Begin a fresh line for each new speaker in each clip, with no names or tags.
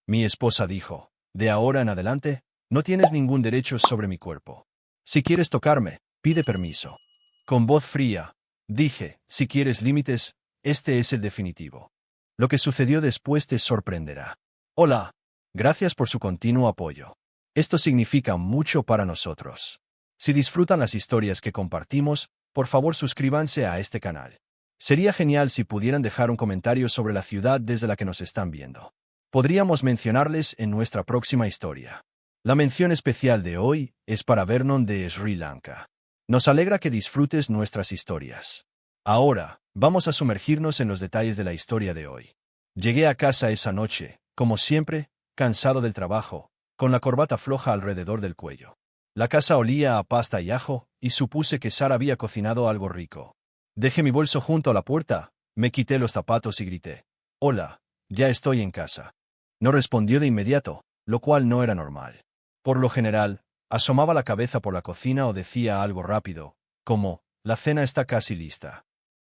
Mi esposa dijo, de ahora en adelante, no tienes ningún derecho sobre mi cuerpo. Si quieres tocarme, pide permiso. Con voz fría, dije, si quieres límites, este es el definitivo. Lo que sucedió después te sorprenderá. Hola. Gracias por su continuo apoyo. Esto significa mucho para nosotros. Si disfrutan las historias que compartimos, por favor suscríbanse a este canal. Sería genial si pudieran dejar un comentario sobre la ciudad desde la que nos están viendo. Podríamos mencionarles en nuestra próxima historia. La mención especial de hoy es para Vernon de Sri Lanka. Nos alegra que disfrutes nuestras historias. Ahora, vamos a sumergirnos en los detalles de la historia de hoy. Llegué a casa esa noche, como siempre, cansado del trabajo, con la corbata floja alrededor del cuello. La casa olía a pasta y ajo, y supuse que Sara había cocinado algo rico. Dejé mi bolso junto a la puerta, me quité los zapatos y grité, «Hola, ya estoy en casa». No respondió de inmediato, lo cual no era normal. Por lo general, asomaba la cabeza por la cocina o decía algo rápido, como, «La cena está casi lista».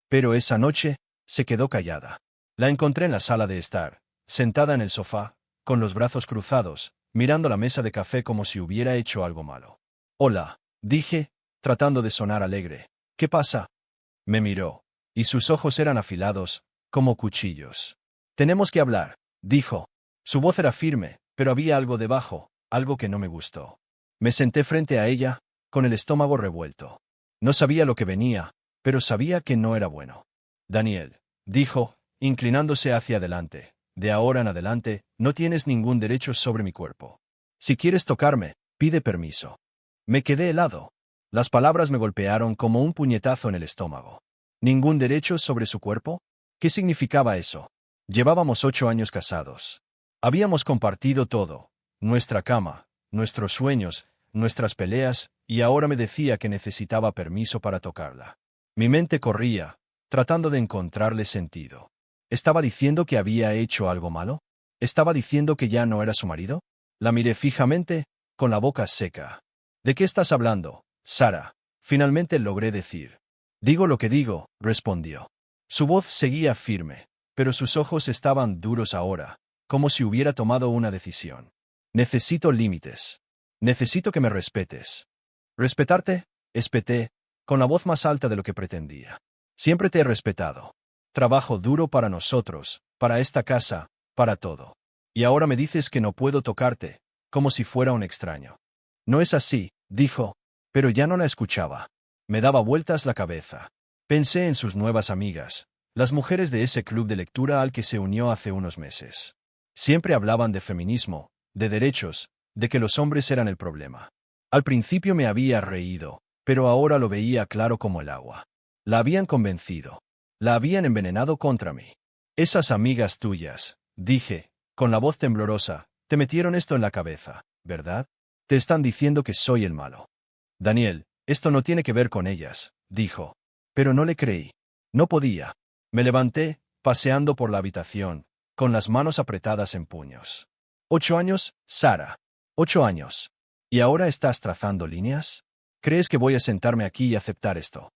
Pero esa noche, se quedó callada. La encontré en la sala de estar, sentada en el sofá, con los brazos cruzados, mirando la mesa de café como si hubiera hecho algo malo. «Hola», dije, tratando de sonar alegre. «¿Qué pasa?» Me miró, y sus ojos eran afilados, como cuchillos. «Tenemos que hablar», dijo. Su voz era firme, pero había algo debajo, algo que no me gustó. Me senté frente a ella, con el estómago revuelto. No sabía lo que venía, pero sabía que no era bueno. «Daniel», dijo, inclinándose hacia adelante, «de ahora en adelante, no tienes ningún derecho sobre mi cuerpo. Si quieres tocarme, pide permiso». Me quedé helado. Las palabras me golpearon como un puñetazo en el estómago. ¿Ningún derecho sobre su cuerpo? ¿Qué significaba eso? Llevábamos 8 años casados. Habíamos compartido todo, nuestra cama, nuestros sueños, nuestras peleas, y ahora me decía que necesitaba permiso para tocarla. Mi mente corría, tratando de encontrarle sentido. ¿Estaba diciendo que había hecho algo malo? ¿Estaba diciendo que ya no era su marido? La miré fijamente, con la boca seca. ¿De qué estás hablando, Sara? Finalmente logré decir. Digo lo que digo, respondió. Su voz seguía firme, pero sus ojos estaban duros ahora, como si hubiera tomado una decisión. Necesito límites. Necesito que me respetes. ¿Respetarte? Espeté, con la voz más alta de lo que pretendía. Siempre te he respetado. Trabajo duro para nosotros, para esta casa, para todo. Y ahora me dices que no puedo tocarte, como si fuera un extraño. No es así, dijo, pero ya no la escuchaba. Me daba vueltas la cabeza. Pensé en sus nuevas amigas, las mujeres de ese club de lectura al que se unió hace unos meses. Siempre hablaban de feminismo, de derechos, de que los hombres eran el problema. Al principio me había reído, pero ahora lo veía claro como el agua. La habían convencido. La habían envenenado contra mí. Esas amigas tuyas, dije, con la voz temblorosa, te metieron esto en la cabeza, ¿verdad? Te están diciendo que soy el malo. Daniel, esto no tiene que ver con ellas, dijo. Pero no le creí. No podía. Me levanté, paseando por la habitación, con las manos apretadas en puños. 8 años, Sara. 8 años. ¿Y ahora estás trazando líneas? ¿Crees que voy a sentarme aquí y aceptar esto?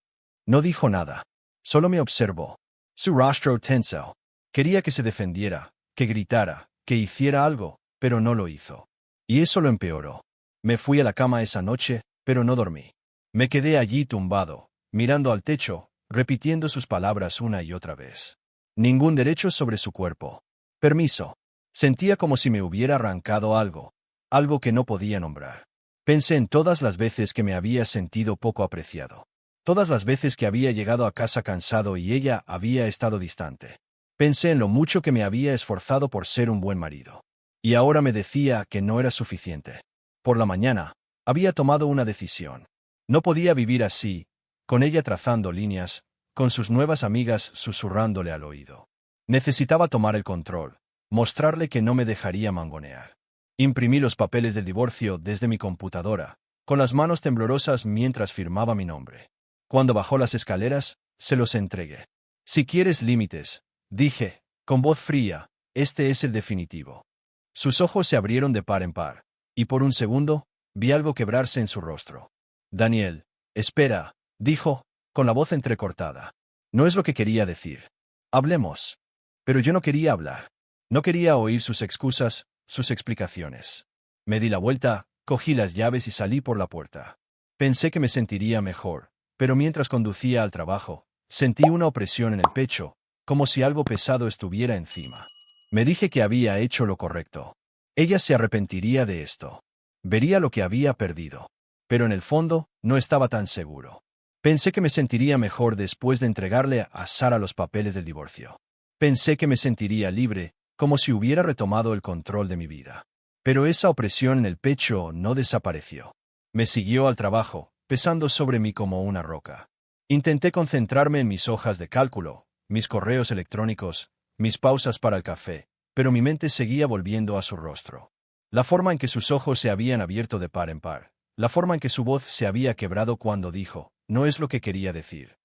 No dijo nada. Solo me observó. Su rostro tenso. Quería que se defendiera, que gritara, que hiciera algo, pero no lo hizo. Y eso lo empeoró. Me fui a la cama esa noche, pero no dormí. Me quedé allí tumbado, mirando al techo, repitiendo sus palabras una y otra vez. Ningún derecho sobre su cuerpo. Permiso. Sentía como si me hubiera arrancado algo, algo que no podía nombrar. Pensé en todas las veces que me había sentido poco apreciado. Todas las veces que había llegado a casa cansado y ella había estado distante. Pensé en lo mucho que me había esforzado por ser un buen marido. Y ahora me decía que no era suficiente. Por la mañana, había tomado una decisión. No podía vivir así, con ella trazando líneas, con sus nuevas amigas susurrándole al oído. Necesitaba tomar el control, mostrarle que no me dejaría mangonear. Imprimí los papeles del divorcio desde mi computadora, con las manos temblorosas mientras firmaba mi nombre. Cuando bajó las escaleras, se los entregué. Si quieres límites, dije, con voz fría, este es el definitivo. Sus ojos se abrieron de par en par, y por un segundo, vi algo quebrarse en su rostro. Daniel, espera, dijo, con la voz entrecortada. No es lo que quería decir. Hablemos. Pero yo no quería hablar. No quería oír sus excusas, sus explicaciones. Me di la vuelta, cogí las llaves y salí por la puerta. Pensé que me sentiría mejor, pero mientras conducía al trabajo, sentí una opresión en el pecho, como si algo pesado estuviera encima. Me dije que había hecho lo correcto. Ella se arrepentiría de esto. Vería lo que había perdido. Pero en el fondo, no estaba tan seguro. Pensé que me sentiría mejor después de entregarle a Sara los papeles del divorcio. Pensé que me sentiría libre, como si hubiera retomado el control de mi vida. Pero esa opresión en el pecho no desapareció. Me siguió al trabajo, pesando sobre mí como una roca. Intenté concentrarme en mis hojas de cálculo, mis correos electrónicos, mis pausas para el café, pero mi mente seguía volviendo a su rostro. La forma en que sus ojos se habían abierto de par en par, la forma en que su voz se había quebrado cuando dijo, no es lo que quería decir.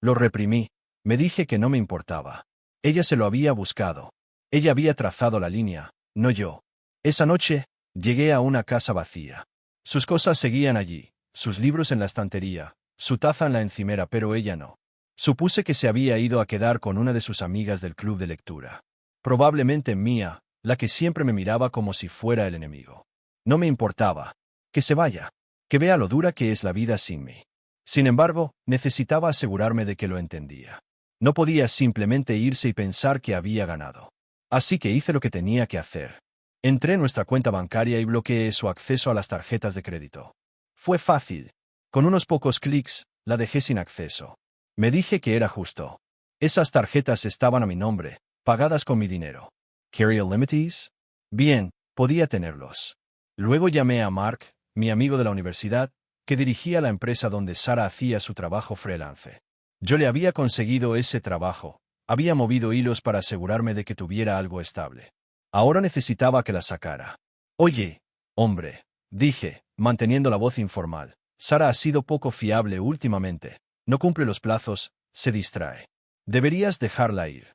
Lo reprimí, me dije que no me importaba. Ella se lo había buscado. Ella había trazado la línea, no yo. Esa noche, llegué a una casa vacía. Sus cosas seguían allí, sus libros en la estantería, su taza en la encimera, pero ella no. Supuse que se había ido a quedar con una de sus amigas del club de lectura. Probablemente Mía, la que siempre me miraba como si fuera el enemigo. No me importaba. Que se vaya. Que vea lo dura que es la vida sin mí. Sin embargo, necesitaba asegurarme de que lo entendía. No podía simplemente irse y pensar que había ganado. Así que hice lo que tenía que hacer. Entré en nuestra cuenta bancaria y bloqueé su acceso a las tarjetas de crédito. Fue fácil. Con unos pocos clics, la dejé sin acceso. Me dije que era justo. Esas tarjetas estaban a mi nombre, pagadas con mi dinero. ¿Quería límites? Bien, podía tenerlos. Luego llamé a Mark, mi amigo de la universidad, que dirigía la empresa donde Sara hacía su trabajo freelance. Yo le había conseguido ese trabajo, había movido hilos para asegurarme de que tuviera algo estable. Ahora necesitaba que la sacara. Oye, hombre, dije, manteniendo la voz informal, Sara ha sido poco fiable últimamente, no cumple los plazos, se distrae. Deberías dejarla ir.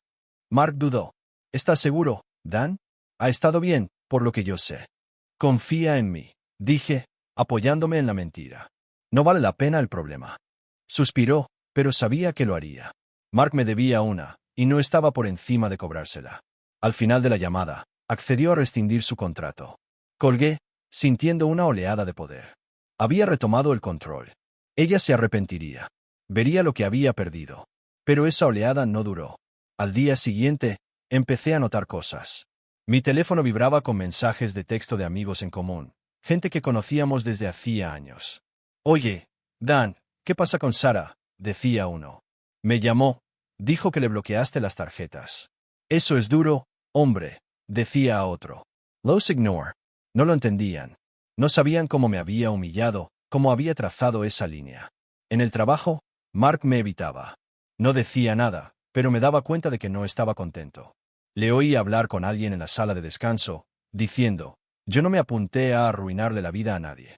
Mark dudó. ¿Estás seguro, Dan? Ha estado bien, por lo que yo sé. Confía en mí, dije, apoyándome en la mentira. No vale la pena el problema. Suspiró, pero sabía que lo haría. Mark me debía una, y no estaba por encima de cobrársela. Al final de la llamada, accedió a rescindir su contrato. Colgué, sintiendo una oleada de poder. Había retomado el control. Ella se arrepentiría. Vería lo que había perdido. Pero esa oleada no duró. Al día siguiente, empecé a notar cosas. Mi teléfono vibraba con mensajes de texto de amigos en común, gente que conocíamos desde hacía años. Oye, Dan, ¿qué pasa con Sara?, decía uno. Me llamó, dijo que le bloqueaste las tarjetas. Eso es duro, hombre, decía a otro. Los ignore. No lo entendían. No sabían cómo me había humillado, cómo había trazado esa línea. En el trabajo, Mark me evitaba. No decía nada, pero me daba cuenta de que no estaba contento. Le oí hablar con alguien en la sala de descanso, diciendo, yo no me apunté a arruinarle la vida a nadie.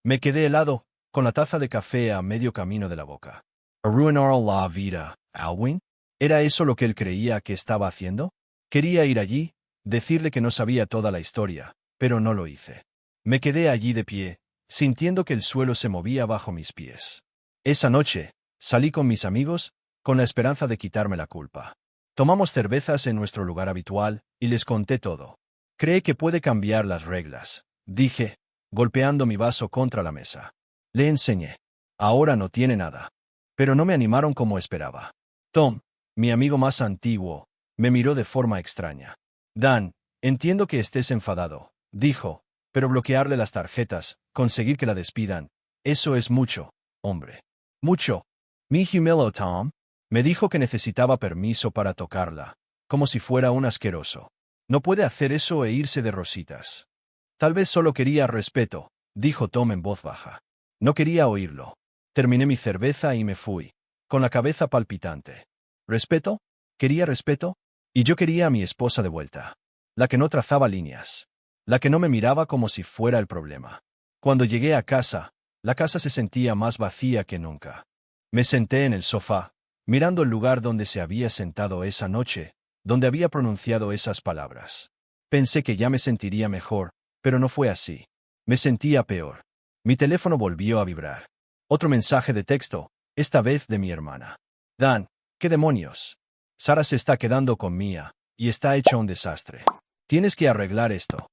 Me quedé helado, con la taza de café a medio camino de la boca. ¿Arruinar la vida, Alwyn? ¿Era eso lo que él creía que estaba haciendo? Quería ir allí, decirle que no sabía toda la historia, pero no lo hice. Me quedé allí de pie, sintiendo que el suelo se movía bajo mis pies. Esa noche, salí con mis amigos, con la esperanza de quitarme la culpa. Tomamos cervezas en nuestro lugar habitual, y les conté todo. Cree que puede cambiar las reglas, dije, golpeando mi vaso contra la mesa. Le enseñé. Ahora no tiene nada. Pero no me animaron como esperaba. Tom, mi amigo más antiguo, me miró de forma extraña. Dan, entiendo que estés enfadado, dijo, pero bloquearle las tarjetas, conseguir que la despidan, eso es mucho, hombre. Mucho. Mi humiló Tom. Me dijo que necesitaba permiso para tocarla, como si fuera un asqueroso. No puede hacer eso e irse de rositas. Tal vez solo quería respeto, dijo Tom en voz baja. No quería oírlo. Terminé mi cerveza y me fui, con la cabeza palpitante. ¿Respeto? ¿Quería respeto? Y yo quería a mi esposa de vuelta. La que no trazaba líneas. La que no me miraba como si fuera el problema. Cuando llegué a casa, la casa se sentía más vacía que nunca. Me senté en el sofá, mirando el lugar donde se había sentado esa noche, donde había pronunciado esas palabras. Pensé que ya me sentiría mejor, pero no fue así. Me sentía peor. Mi teléfono volvió a vibrar. Otro mensaje de texto, esta vez de mi hermana. Dan, ¿qué demonios? Sara se está quedando con Mía, y está hecha un desastre. Tienes que arreglar esto.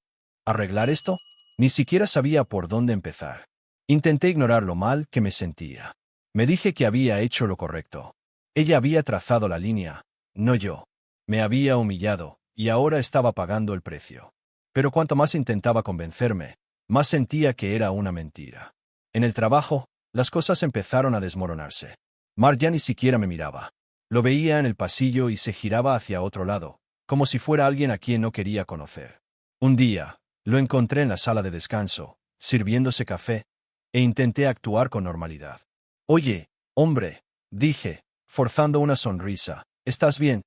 ¿Arreglar esto? Ni siquiera sabía por dónde empezar. Intenté ignorar lo mal que me sentía. Me dije que había hecho lo correcto. Ella había trazado la línea, no yo. Me había humillado, y ahora estaba pagando el precio. Pero cuanto más intentaba convencerme, más sentía que era una mentira. En el trabajo, las cosas empezaron a desmoronarse. Mark ya ni siquiera me miraba. Lo veía en el pasillo y se giraba hacia otro lado, como si fuera alguien a quien no quería conocer. Un día, lo encontré en la sala de descanso, sirviéndose café, e intenté actuar con normalidad. «Oye, hombre», dije, forzando una sonrisa, «¿estás bien?»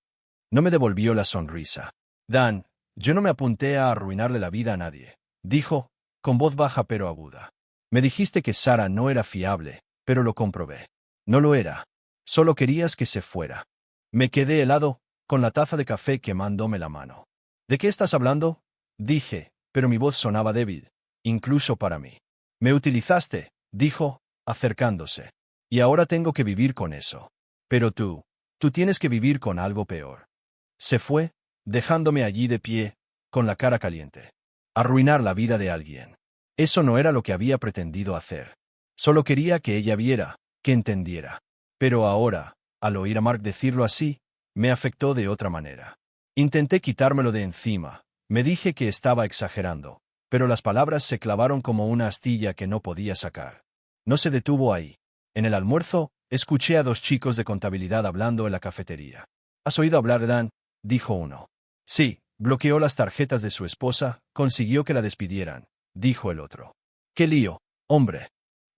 No me devolvió la sonrisa. «Dan, yo no me apunté a arruinarle la vida a nadie», dijo, con voz baja pero aguda. «Me dijiste que Sara no era fiable, pero lo comprobé. No lo era. Solo querías que se fuera». Me quedé helado, con la taza de café quemándome la mano. «¿De qué estás hablando?», dije, pero mi voz sonaba débil, incluso para mí. «Me utilizaste», dijo, acercándose. «Y ahora tengo que vivir con eso. Pero tú tienes que vivir con algo peor». Se fue, dejándome allí de pie, con la cara caliente. Arruinar la vida de alguien. Eso no era lo que había pretendido hacer. Solo quería que ella viera, que entendiera. Pero ahora, al oír a Mark decirlo así, me afectó de otra manera. Intenté quitármelo de encima, me dije que estaba exagerando, pero las palabras se clavaron como una astilla que no podía sacar. No se detuvo ahí. En el almuerzo, escuché a dos chicos de contabilidad hablando en la cafetería. «¿Has oído hablar de Dan?», dijo uno. «Sí, bloqueó las tarjetas de su esposa, consiguió que la despidieran», dijo el otro. «¡Qué lío, hombre!».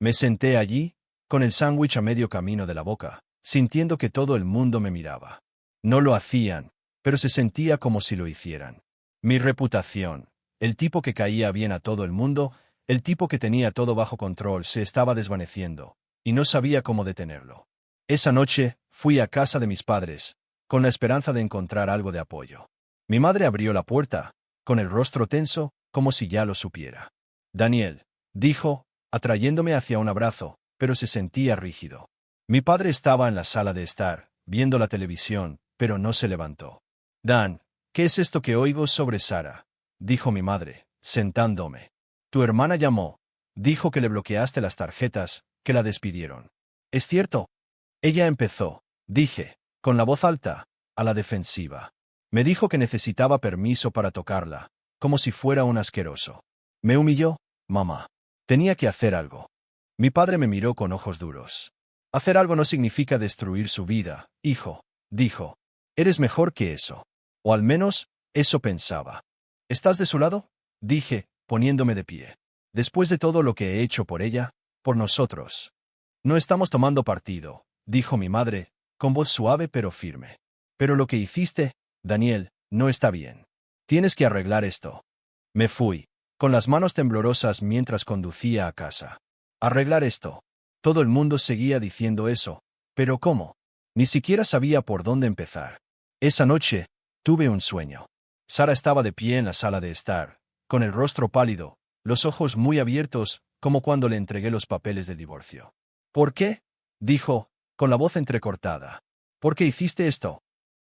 Me senté allí, con el sándwich a medio camino de la boca, sintiendo que todo el mundo me miraba. No lo hacían, pero se sentía como si lo hicieran. Mi reputación, el tipo que caía bien a todo el mundo, el tipo que tenía todo bajo control, se estaba desvaneciendo, y no sabía cómo detenerlo. Esa noche, fui a casa de mis padres, con la esperanza de encontrar algo de apoyo. Mi madre abrió la puerta, con el rostro tenso, como si ya lo supiera. «Daniel», dijo, atrayéndome hacia un abrazo, pero se sentía rígido. Mi padre estaba en la sala de estar, viendo la televisión, pero no se levantó. «Dan, ¿qué es esto que oigo sobre Sara?», dijo mi madre, sentándome. «Tu hermana llamó. Dijo que le bloqueaste las tarjetas, que la despidieron». «¿Es cierto?». «Ella empezó», dije, con la voz alta, a la defensiva. «Me dijo que necesitaba permiso para tocarla, como si fuera un asqueroso. Me humilló, mamá. Tenía que hacer algo». Mi padre me miró con ojos duros. «Hacer algo no significa destruir su vida, hijo», dijo. «Eres mejor que eso. O al menos, eso pensaba». «¿Estás de su lado?», dije, poniéndome de pie. «Después de todo lo que he hecho por ella, por nosotros». «No estamos tomando partido», dijo mi madre, con voz suave pero firme. «Pero lo que hiciste, Daniel, no está bien. Tienes que arreglar esto». Me fui, con las manos temblorosas mientras conducía a casa. «Arreglar esto». Todo el mundo seguía diciendo eso, pero ¿cómo? Ni siquiera sabía por dónde empezar. Esa noche, tuve un sueño. Sara estaba de pie en la sala de estar, con el rostro pálido, los ojos muy abiertos, como cuando le entregué los papeles del divorcio. «¿Por qué?», dijo, con la voz entrecortada. «¿Por qué hiciste esto?».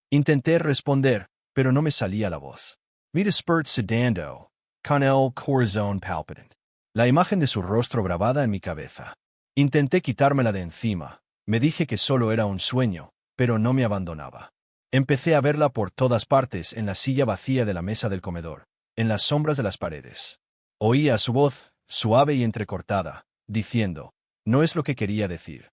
Intenté responder, pero no me salía la voz. «Mira Spurt sedando, con el corazón palpitante». La imagen de su rostro grabada en mi cabeza. Intenté quitármela de encima. Me dije que solo era un sueño, pero no me abandonaba. Empecé a verla por todas partes, en la silla vacía de la mesa del comedor, en las sombras de las paredes. Oía su voz, suave y entrecortada, diciendo, no es lo que quería decir.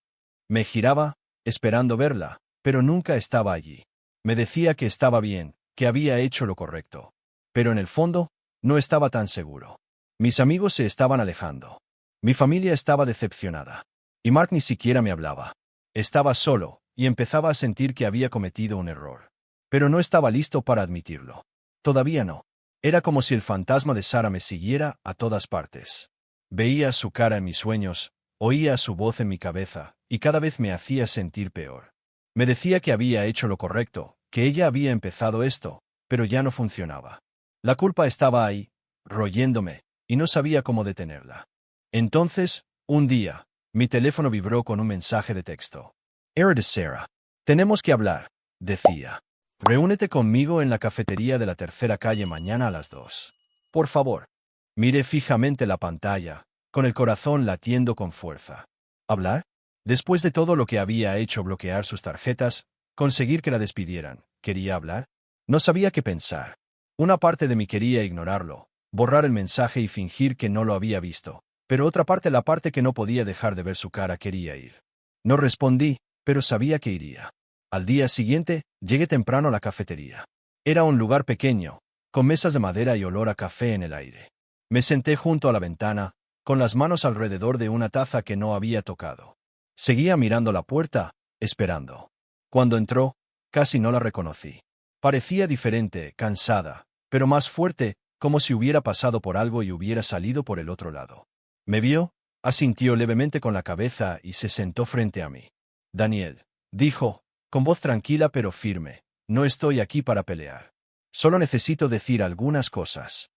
Me giraba, esperando verla, pero nunca estaba allí. Me decía que estaba bien, que había hecho lo correcto. Pero en el fondo, no estaba tan seguro. Mis amigos se estaban alejando. Mi familia estaba decepcionada. Y Mark ni siquiera me hablaba. Estaba solo, y empezaba a sentir que había cometido un error. Pero no estaba listo para admitirlo. Todavía no. Era como si el fantasma de Sara me siguiera a todas partes. Veía su cara en mis sueños, oía su voz en mi cabeza, y cada vez me hacía sentir peor. Me decía que había hecho lo correcto, que ella había empezado esto, pero ya no funcionaba. La culpa estaba ahí, royéndome, y no sabía cómo detenerla. Entonces, un día, mi teléfono vibró con un mensaje de texto. Era de Sarah. «Tenemos que hablar», decía. «Reúnete conmigo en la cafetería de la tercera calle mañana a las 2. Por favor». Miré fijamente la pantalla, con el corazón latiendo con fuerza. ¿Hablar? Después de todo lo que había hecho, bloquear sus tarjetas, conseguir que la despidieran, ¿quería hablar? No sabía qué pensar. Una parte de mí quería ignorarlo, borrar el mensaje y fingir que no lo había visto, pero otra parte, la parte que no podía dejar de ver su cara, quería ir. No respondí, pero sabía que iría. Al día siguiente, llegué temprano a la cafetería. Era un lugar pequeño, con mesas de madera y olor a café en el aire. Me senté junto a la ventana, con las manos alrededor de una taza que no había tocado. Seguía mirando la puerta, esperando. Cuando entró, casi no la reconocí. Parecía diferente, cansada, pero más fuerte, como si hubiera pasado por algo y hubiera salido por el otro lado. Me vio, asintió levemente con la cabeza y se sentó frente a mí. Daniel, dijo, con voz tranquila pero firme, no estoy aquí para pelear. Solo necesito decir algunas cosas.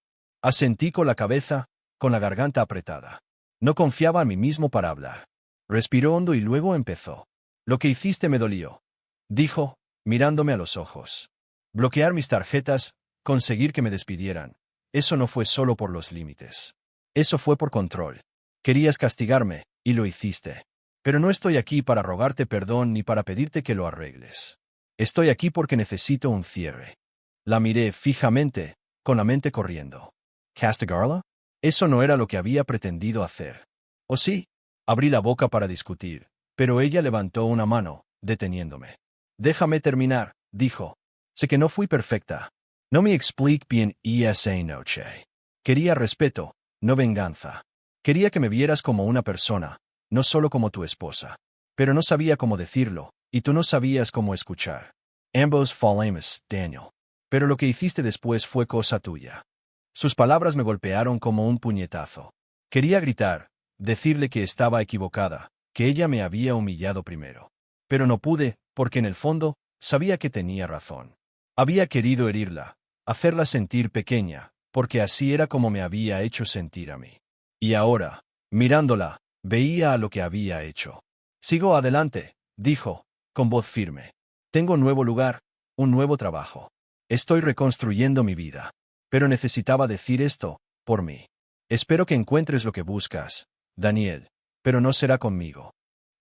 Asentí con la cabeza, con la garganta apretada. No confiaba en mí mismo para hablar. Respiró hondo y luego empezó. Lo que hiciste me dolió, dijo, mirándome a los ojos. Bloquear mis tarjetas, conseguir que me despidieran. Eso no fue solo por los límites. Eso fue por control. Querías castigarme, y lo hiciste. Pero no estoy aquí para rogarte perdón ni para pedirte que lo arregles. Estoy aquí porque necesito un cierre. La miré fijamente, con la mente corriendo. ¿Castigarla? Eso no era lo que había pretendido hacer. ¿O sí? Abrí la boca para discutir, pero ella levantó una mano, deteniéndome. Déjame terminar, dijo. Sé que no fui perfecta. No me explique bien esa noche. Quería respeto, no venganza. Quería que me vieras como una persona, no solo como tu esposa. Pero no sabía cómo decirlo, y tú no sabías cómo escuchar. Ambos fallamos, Daniel. Pero lo que hiciste después fue cosa tuya. Sus palabras me golpearon como un puñetazo. Quería gritar, decirle que estaba equivocada, que ella me había humillado primero. Pero no pude, porque en el fondo, sabía que tenía razón. Había querido herirla, hacerla sentir pequeña, porque así era como me había hecho sentir a mí. Y ahora, mirándola, veía a lo que había hecho. Sigo adelante, dijo, con voz firme. Tengo un nuevo lugar, un nuevo trabajo. Estoy reconstruyendo mi vida. Pero necesitaba decir esto, por mí. Espero que encuentres lo que buscas, Daniel, pero no será conmigo.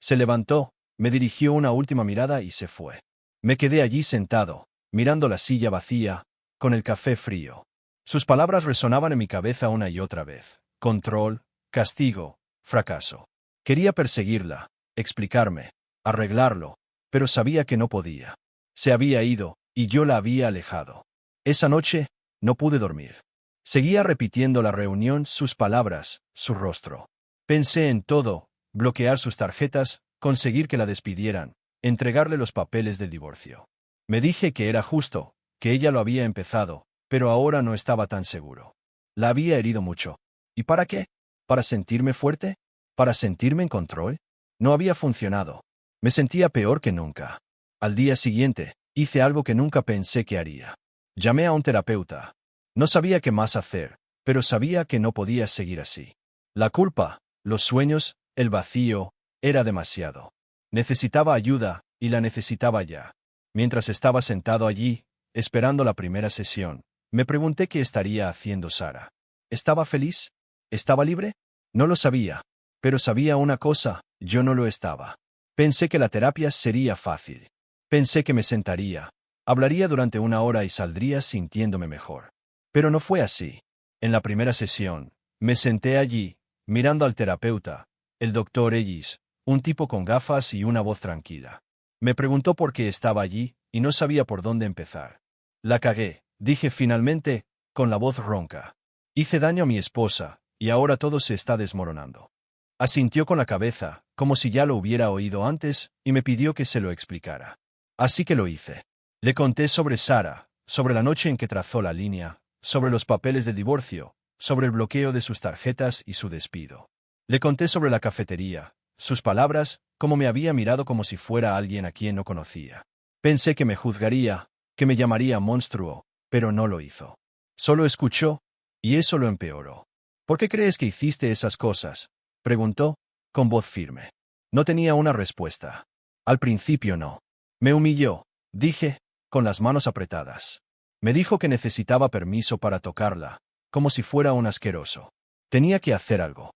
Se levantó, me dirigió una última mirada y se fue. Me quedé allí sentado, mirando la silla vacía, con el café frío. Sus palabras resonaban en mi cabeza una y otra vez. Control, castigo, fracaso. Quería perseguirla, explicarme, arreglarlo, pero sabía que no podía. Se había ido, y yo la había alejado. Esa noche, no pude dormir. Seguía repitiendo la reunión, sus palabras, su rostro. Pensé en todo, bloquear sus tarjetas, conseguir que la despidieran, entregarle los papeles del divorcio. Me dije que era justo, que ella lo había empezado, pero ahora no estaba tan seguro. La había herido mucho. ¿Y para qué? ¿Para sentirme fuerte? ¿Para sentirme en control? No había funcionado. Me sentía peor que nunca. Al día siguiente, hice algo que nunca pensé que haría. Llamé a un terapeuta. No sabía qué más hacer, pero sabía que no podía seguir así. La culpa, los sueños, el vacío, era demasiado. Necesitaba ayuda, y la necesitaba ya. Mientras estaba sentado allí, esperando la primera sesión, me pregunté qué estaría haciendo Sara. ¿Estaba feliz? ¿Estaba libre? No lo sabía. Pero sabía una cosa, yo no lo estaba. Pensé que la terapia sería fácil. Pensé que me sentaría, hablaría durante una hora y saldría sintiéndome mejor. Pero no fue así. En la primera sesión, me senté allí, mirando al terapeuta, el doctor Ellis, un tipo con gafas y una voz tranquila. Me preguntó por qué estaba allí, y no sabía por dónde empezar. La cagué, dije finalmente, con la voz ronca. Hice daño a mi esposa, y ahora todo se está desmoronando. Asintió con la cabeza, como si ya lo hubiera oído antes, y me pidió que se lo explicara. Así que lo hice. Le conté sobre Sara, sobre la noche en que trazó la línea, sobre los papeles de divorcio, sobre el bloqueo de sus tarjetas y su despido. Le conté sobre la cafetería, sus palabras, cómo me había mirado como si fuera alguien a quien no conocía. Pensé que me juzgaría, que me llamaría monstruo, pero no lo hizo. Solo escuchó, y eso lo empeoró. ¿Por qué crees que hiciste esas cosas?, preguntó, con voz firme. No tenía una respuesta. Al principio no. Me humilló, dije, con las manos apretadas. Me dijo que necesitaba permiso para tocarla, como si fuera un asqueroso. Tenía que hacer algo.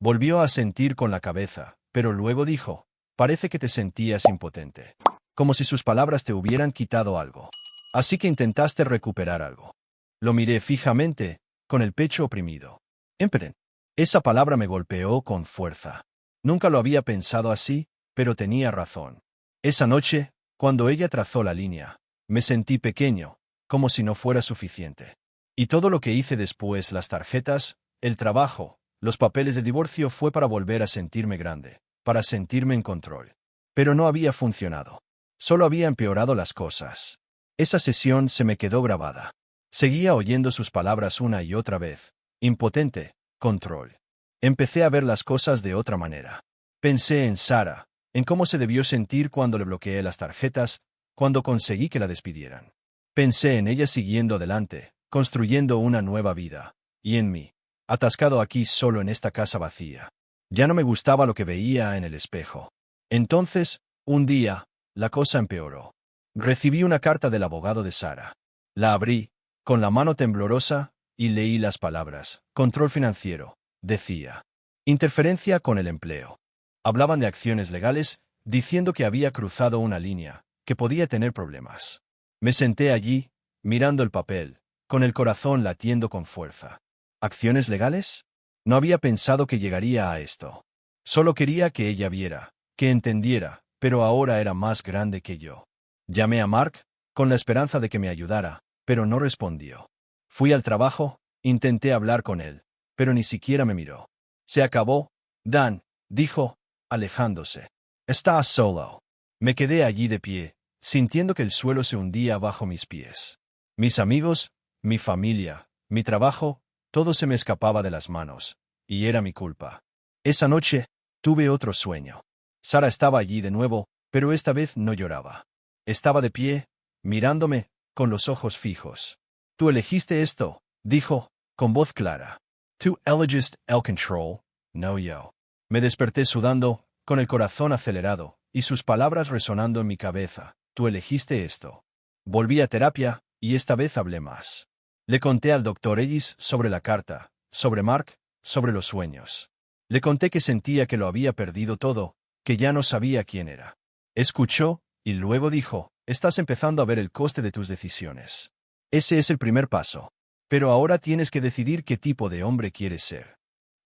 Volvió a asentir con la cabeza, pero luego dijo, parece que te sentías impotente. Como si sus palabras te hubieran quitado algo. Así que intentaste recuperar algo. Lo miré fijamente, con el pecho oprimido. Emperen. Esa palabra me golpeó con fuerza. Nunca lo había pensado así, pero tenía razón. Esa noche, cuando ella trazó la línea, me sentí pequeño, como si no fuera suficiente. Y todo lo que hice después, las tarjetas, el trabajo, los papeles de divorcio, fue para volver a sentirme grande, para sentirme en control. Pero no había funcionado. Solo había empeorado las cosas. Esa sesión se me quedó grabada. Seguía oyendo sus palabras una y otra vez. Impotente, control. Empecé a ver las cosas de otra manera. Pensé en Sara, en cómo se debió sentir cuando le bloqueé las tarjetas, cuando conseguí que la despidieran. Pensé en ella siguiendo adelante, construyendo una nueva vida. Y en mí, atascado aquí solo en esta casa vacía. Ya no me gustaba lo que veía en el espejo. Entonces, un día, la cosa empeoró. Recibí una carta del abogado de Sara. La abrí, con la mano temblorosa, y leí las palabras. Control financiero, decía. Interferencia con el empleo. Hablaban de acciones legales, diciendo que había cruzado una línea, que podía tener problemas. Me senté allí, mirando el papel, con el corazón latiendo con fuerza. ¿Acciones legales? No había pensado que llegaría a esto. Solo quería que ella viera, que entendiera, pero ahora era más grande que yo. Llamé a Mark, con la esperanza de que me ayudara, pero no respondió. Fui al trabajo, intenté hablar con él, pero ni siquiera me miró. Se acabó, Dan, dijo, alejándose. Estás solo. Me quedé allí de pie, sintiendo que el suelo se hundía bajo mis pies. Mis amigos, mi familia, mi trabajo, todo se me escapaba de las manos, y era mi culpa. Esa noche, tuve otro sueño. Sara estaba allí de nuevo, pero esta vez no lloraba. Estaba de pie, mirándome, con los ojos fijos. Tú elegiste esto, dijo, con voz clara. Tú elegiste el control, no yo. Me desperté sudando, con el corazón acelerado, y sus palabras resonando en mi cabeza. Tú elegiste esto. Volví a terapia, y esta vez hablé más. Le conté al doctor Ellis sobre la carta, sobre Mark, sobre los sueños. Le conté que sentía que lo había perdido todo, que ya no sabía quién era. Escuchó, y luego dijo, estás empezando a ver el coste de tus decisiones. Ese es el primer paso. Pero ahora tienes que decidir qué tipo de hombre quieres ser.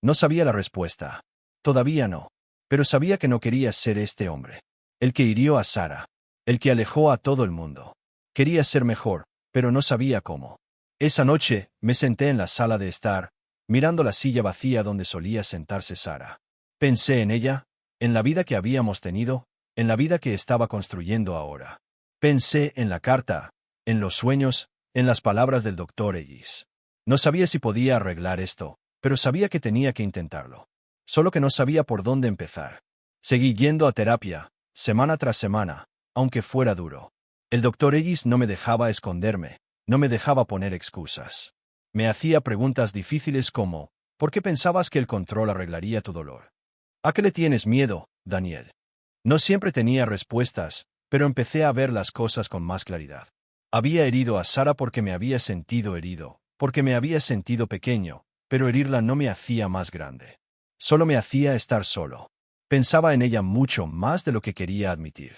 No sabía la respuesta. Todavía no. Pero sabía que no quería ser este hombre. El que hirió a Sara. El que alejó a todo el mundo. Quería ser mejor, pero no sabía cómo. Esa noche, me senté en la sala de estar, mirando la silla vacía donde solía sentarse Sara. Pensé en ella, en la vida que habíamos tenido, en la vida que estaba construyendo ahora. Pensé en la carta, en los sueños, en las palabras del doctor Ellis. No sabía si podía arreglar esto, pero sabía que tenía que intentarlo. Solo que no sabía por dónde empezar. Seguí yendo a terapia, semana tras semana, aunque fuera duro. El doctor Ellis no me dejaba esconderme, no me dejaba poner excusas. Me hacía preguntas difíciles como, ¿por qué pensabas que el control arreglaría tu dolor? ¿A qué le tienes miedo, Daniel? No siempre tenía respuestas, pero empecé a ver las cosas con más claridad. Había herido a Sara porque me había sentido herido, porque me había sentido pequeño, pero herirla no me hacía más grande. Solo me hacía estar solo. Pensaba en ella mucho más de lo que quería admitir.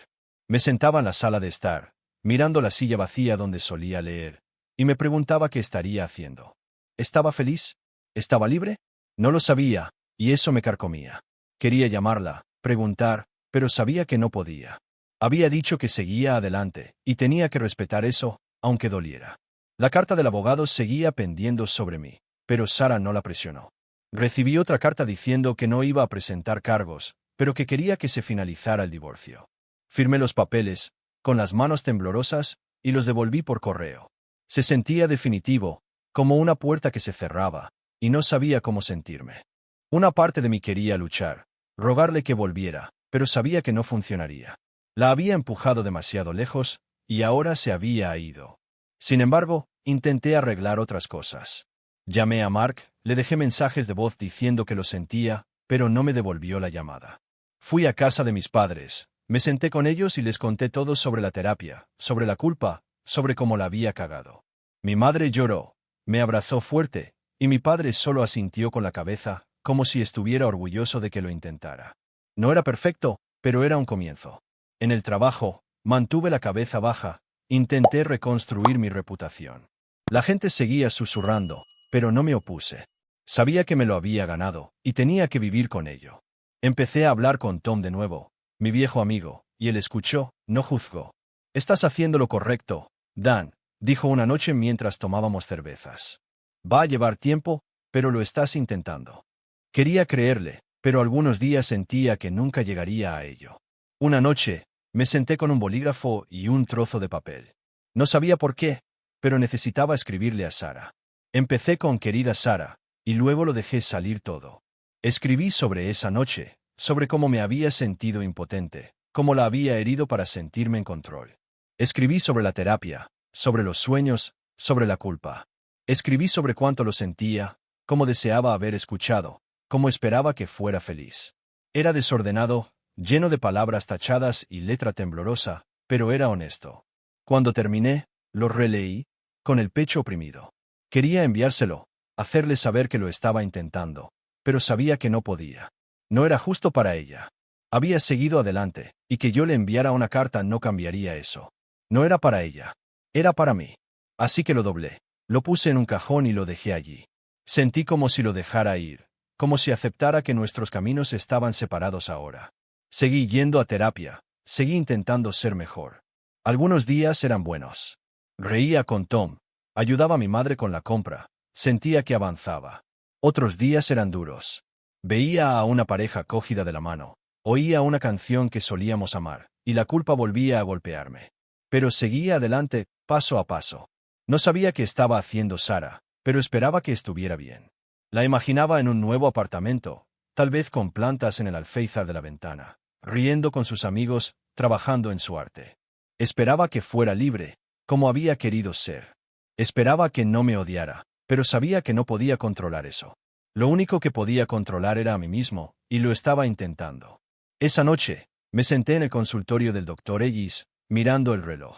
Me sentaba en la sala de estar, mirando la silla vacía donde solía leer, y me preguntaba qué estaría haciendo. ¿Estaba feliz? ¿Estaba libre? No lo sabía, y eso me carcomía. Quería llamarla, preguntar, pero sabía que no podía. Había dicho que seguía adelante, y tenía que respetar eso, aunque doliera. La carta del abogado seguía pendiendo sobre mí, pero Sara no la presionó. Recibí otra carta diciendo que no iba a presentar cargos, pero que quería que se finalizara el divorcio. Firmé los papeles, con las manos temblorosas, y los devolví por correo. Se sentía definitivo, como una puerta que se cerraba, y no sabía cómo sentirme. Una parte de mí quería luchar, rogarle que volviera, pero sabía que no funcionaría. La había empujado demasiado lejos, y ahora se había ido. Sin embargo, intenté arreglar otras cosas. Llamé a Mark, le dejé mensajes de voz diciendo que lo sentía, pero no me devolvió la llamada. Fui a casa de mis padres, me senté con ellos y les conté todo sobre la terapia, sobre la culpa, sobre cómo la había cagado. Mi madre lloró, me abrazó fuerte, Y mi padre solo asintió con la cabeza, como si estuviera orgulloso de que lo intentara. No era perfecto, pero era un comienzo. En el trabajo, mantuve la cabeza baja, intenté reconstruir mi reputación. La gente seguía susurrando, pero no me opuse. Sabía que me lo había ganado, y tenía que vivir con ello. Empecé a hablar con Tom de nuevo, mi viejo amigo, y él escuchó, no juzgó. «Estás haciendo lo correcto, Dan», dijo una noche mientras tomábamos cervezas. «Va a llevar tiempo, pero lo estás intentando». Quería creerle, pero algunos días sentía que nunca llegaría a ello. Una noche, me senté con un bolígrafo y un trozo de papel. No sabía por qué, pero necesitaba escribirle a Sara. Empecé con «Querida Sara», y luego lo dejé salir todo. Escribí sobre esa noche, sobre cómo me había sentido impotente, cómo la había herido para sentirme en control. Escribí sobre la terapia, sobre los sueños, sobre la culpa. Escribí sobre cuánto lo sentía, cómo deseaba haber escuchado, cómo esperaba que fuera feliz. Era desordenado, lleno de palabras tachadas y letra temblorosa, pero era honesto. Cuando terminé, lo releí, con el pecho oprimido. Quería enviárselo, hacerle saber que lo estaba intentando, pero sabía que no podía. No era justo para ella. Había seguido adelante, y que yo le enviara una carta no cambiaría eso. No era para ella. Era para mí. Así que lo doblé. Lo puse en un cajón y lo dejé allí. Sentí como si lo dejara ir, como si aceptara que nuestros caminos estaban separados ahora. Seguí yendo a terapia, seguí intentando ser mejor. Algunos días eran buenos. Reía con Tom, ayudaba a mi madre con la compra, sentía que avanzaba. Otros días eran duros. Veía a una pareja cogida de la mano, oía una canción que solíamos amar, y la culpa volvía a golpearme. Pero seguía adelante, paso a paso. No sabía qué estaba haciendo Sara, pero esperaba que estuviera bien. La imaginaba en un nuevo apartamento, tal vez con plantas en el alféizar de la ventana, riendo con sus amigos, trabajando en su arte. Esperaba que fuera libre, como había querido ser. Esperaba que no me odiara, pero sabía que no podía controlar eso. Lo único que podía controlar era a mí mismo, y lo estaba intentando. Esa noche, me senté en el consultorio del doctor Ellis, mirando el reloj.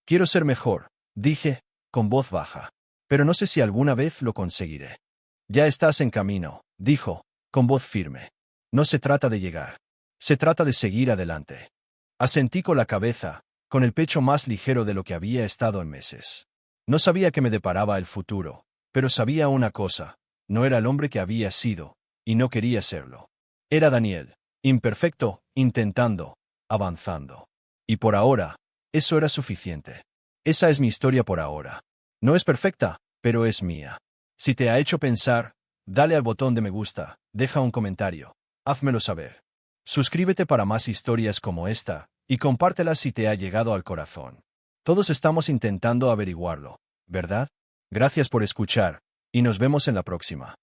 «Quiero ser mejor», dije, con voz baja. «Pero no sé si alguna vez lo conseguiré». «Ya estás en camino», dijo, con voz firme. «No se trata de llegar. Se trata de seguir adelante». Asentí con la cabeza, con el pecho más ligero de lo que había estado en meses. No sabía qué me deparaba el futuro, pero sabía una cosa, no era el hombre que había sido, y no quería serlo. Era Daniel, imperfecto, intentando, avanzando. Y por ahora, eso era suficiente. Esa es mi historia por ahora. No es perfecta, pero es mía. Si te ha hecho pensar, dale al botón de me gusta, deja un comentario, házmelo saber. Suscríbete para más historias como esta, y compártelas si te ha llegado al corazón. Todos estamos intentando averiguarlo, ¿verdad? Gracias por escuchar, y nos vemos en la próxima.